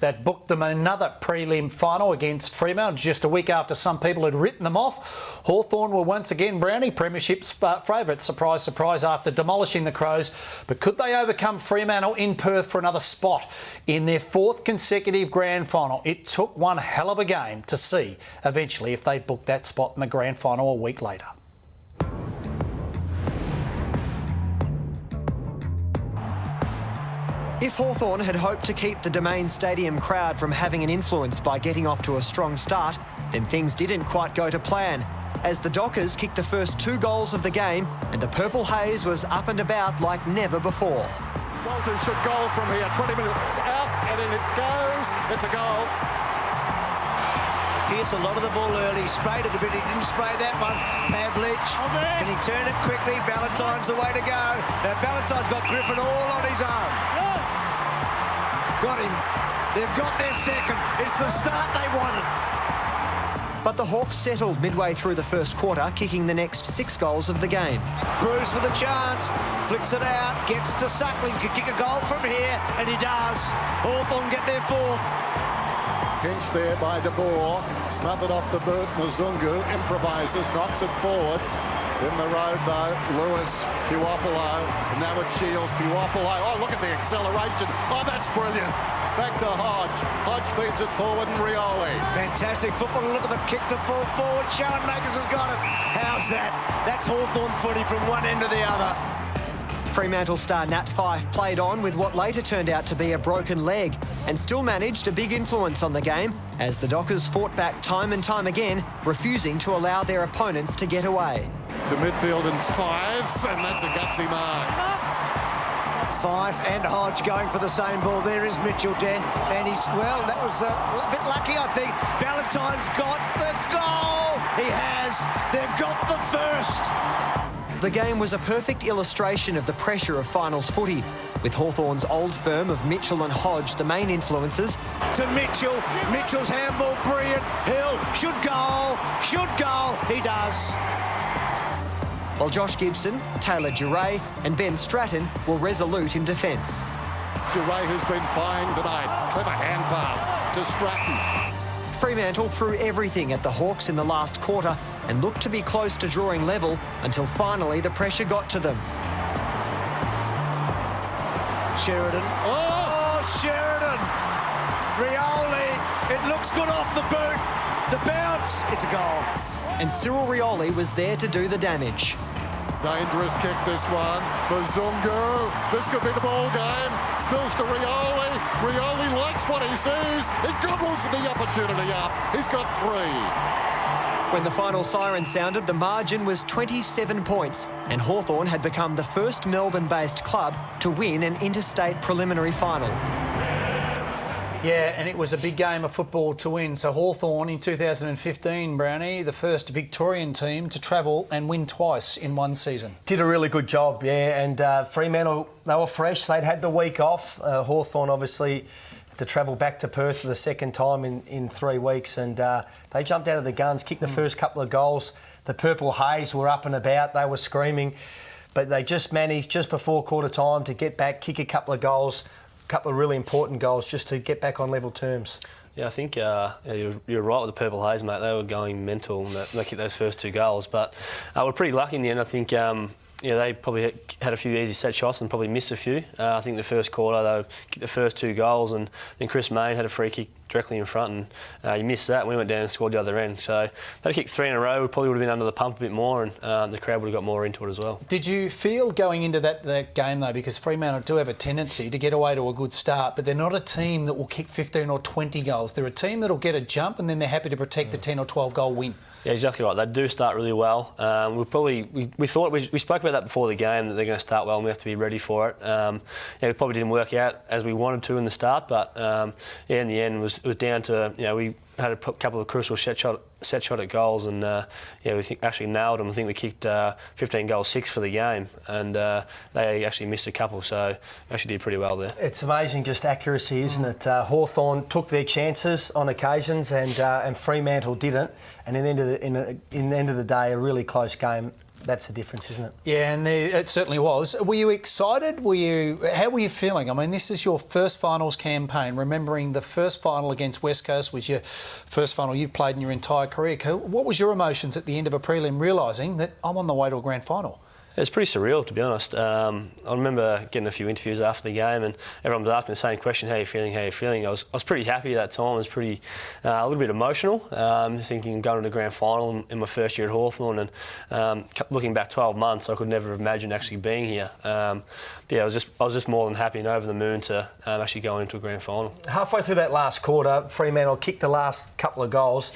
that booked them another prelim final against Fremantle just a week after some people had written them off. Hawthorn were once again Brownie Premiership's favourites, surprise, surprise, after demolishing the Crows. But could they overcome Fremantle in Perth for another spot in their fourth consecutive grand final? It took one hell of a game to see eventually if they booked that spot in the grand final a week later. If Hawthorn had hoped to keep the Domain Stadium crowd from having an influence by getting off to a strong start, then things didn't quite go to plan, as the Dockers kicked the first 2 goals of the game and the Purple Haze was up and about like never before. Walters should goal from here, 20 minutes out, and in it goes. It's a goal. Pierce a lot of the ball early, sprayed it a bit, he didn't spray that one. Pavlich, can he turn it quickly? Ballantyne's the way to go. Now Ballantyne's got Griffin all on his own. Got him. They've got their second. It's the start they wanted. But the Hawks settled midway through the first quarter, kicking the next 6 goals of the game. Bruce with a chance, flicks it out, gets to Suckling, could kick a goal from here, and he does. Hawthorn get their 4th. Pinched there by De Boer, smothered off the boot. Mzungu improvises, knocks it forward. In the road though, Lewis, Puopolo, and now it's Shields, Puopolo. Oh, look at the acceleration. Oh, that's brilliant. Back to Hodge. Hodge feeds it forward and Rioli. Fantastic football. Look at the kick to fall forward. Schoenmakers has got it. How's that? That's Hawthorn footy from one end to the other. Fremantle star Nat Fyfe played on with what later turned out to be a broken leg and still managed a big influence on the game as the Dockers fought back time and time again, refusing to allow their opponents to get away. To midfield and 5, and that's a gutsy mark. Fyfe and Hodge going for the same ball. There is Mitchell Den, and he's, well, that was a bit lucky, I think. Ballantyne's got the goal. He has. They've got the first. The game was a perfect illustration of the pressure of finals footy, with Hawthorn's old firm of Mitchell and Hodge the main influences. To Mitchell. Mitchell's handball, brilliant. Hill should goal. He does. While Josh Gibson, Taylor Duray and Ben Stratton were resolute in defence. Duray has been fine tonight. Clever hand pass to Stratton. Fremantle threw everything at the Hawks in the last quarter and looked to be close to drawing level until finally the pressure got to them. Sheridan. Oh, Sheridan! Rioli. It looks good off the boot. The bounce. It's a goal. And Cyril Rioli was there to do the damage. Dangerous kick, this one. Mzungu. This could be the ball game. Spills to Rioli. Rioli likes what he sees. He gobbles the opportunity up. He's got 3. When the final siren sounded, the margin was 27 points, and Hawthorn had become the first Melbourne-based club to win an interstate preliminary final. Yeah, and it was a big game of football to win. So Hawthorn in 2015, Brownie, the first Victorian team to travel and win twice in one season. Did a really good job, yeah. And Fremantle, they were fresh. They'd had the week off. Hawthorn obviously to travel back to Perth for the second time in 3 weeks, and they jumped out of the guns, kicked the first couple of goals. The Purple Haze were up and about. They were screaming, but they just managed just before quarter time to get back, kick a couple of goals. Couple of really important goals just to get back on level terms. Yeah, I think you're right with the Purple Haze, mate. They were going mental and they kicked those first 2 goals. But we're pretty lucky in the end. I think they probably had a few easy set shots and probably missed a few. I think the first quarter they kicked the first 2 goals, and then Chris Mayne had a free kick directly in front, and you missed that, and we went down and scored the other end. So they kicked 3 in a row. We probably would have been under the pump a bit more, and the crowd would have got more into it as well. Did you feel going into that game, though, because Fremantle do have a tendency to get away to a good start, but they're not a team that will kick 15 or 20 goals. They're a team that will get a jump and then they're happy to protect a 10 or 12 goal win. Yeah, exactly right. They do start really well. We thought we spoke about that before the game, that they're going to start well and we have to be ready for it. We probably didn't work out as we wanted to in the start, but in the end it was down to we had a couple of crucial set shot at goals, and we actually nailed them. I think we kicked 15 goals 6 for the game, and they actually missed a couple, so we actually did pretty well there. It's amazing, just accuracy, isn't it? Hawthorn took their chances on occasions, and Fremantle didn't. And in the end of the day, a really close game. that's the difference, isn't it? Yeah, and it certainly was. Were you excited? How were you feeling? I mean, this is your first finals campaign. Remembering the first final against West Coast was your first final you've played in your entire career. What was your emotions at the end of a prelim, realising that I'm on the way to a grand final? It was pretty surreal, to be honest. I remember getting a few interviews after the game, and everyone was asking the same question: "How are you feeling? How are you feeling?" I was pretty happy at that time. I was pretty a little bit emotional, thinking going to the grand final in my first year at Hawthorn, and looking back 12 months, I could never have imagined actually being here. I was just more than happy and over the moon to actually go into a grand final. Halfway through that last quarter, Fremantle kicked the last couple of goals.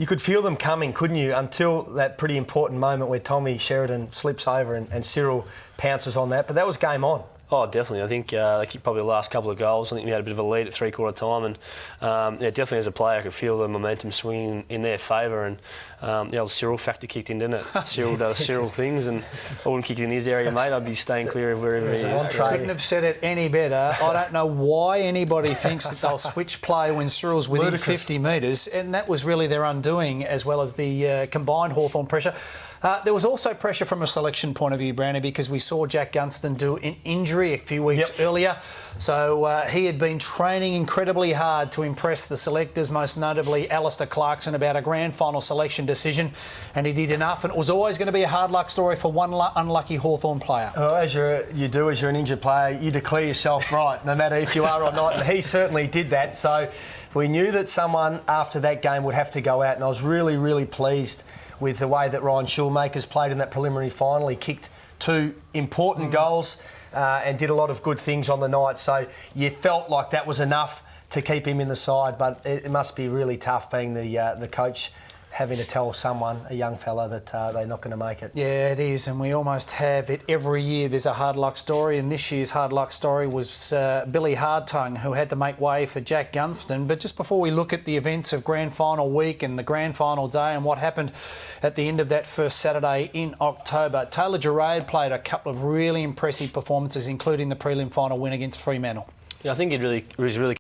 You could feel them coming, couldn't you, until that pretty important moment where Tommy Sheridan slips over and Cyril pounces on that. But that was game on. Oh, definitely. I think they kicked probably the last couple of goals. I think we had a bit of a lead at three-quarter time, and definitely as a player I could feel the momentum swinging in their favour, and the old Cyril factor kicked in, didn't it? Cyril does Cyril things, and I wouldn't kick it in his area, mate. I'd be staying clear of wherever he is. Couldn't have said it any better. I don't know why anybody thinks that they'll switch play when Cyril's within 50 metres, and that was really their undoing, as well as the combined Hawthorn pressure. There was also pressure from a selection point of view, Brownie, because we saw Jack Gunston do an injury a few weeks earlier. So he had been training incredibly hard to impress the selectors, most notably Alistair Clarkson, about a grand final selection decision, and he did enough. And it was always going to be a hard luck story for one unlucky Hawthorn player. Oh, as you're an injured player, you declare yourself right, no matter if you are or not, and he certainly did that. So we knew that someone after that game would have to go out, and I was really, really pleased with the way that Ryan Schulmaker's played in that preliminary final. He kicked 2 important goals and did a lot of good things on the night. So you felt like that was enough to keep him in the side, but it must be really tough being the coach, having to tell someone, a young fella, that they're not going to make it. Yeah, it is, and we almost have it every year. There's a hard luck story, and this year's hard luck story was Billy Hardtongue, who had to make way for Jack Gunston. But just before we look at the events of grand final week and the grand final day and what happened at the end of that first Saturday in October, Taylor Gerard played a couple of really impressive performances, including the prelim final win against Fremantle. Yeah, I think it was really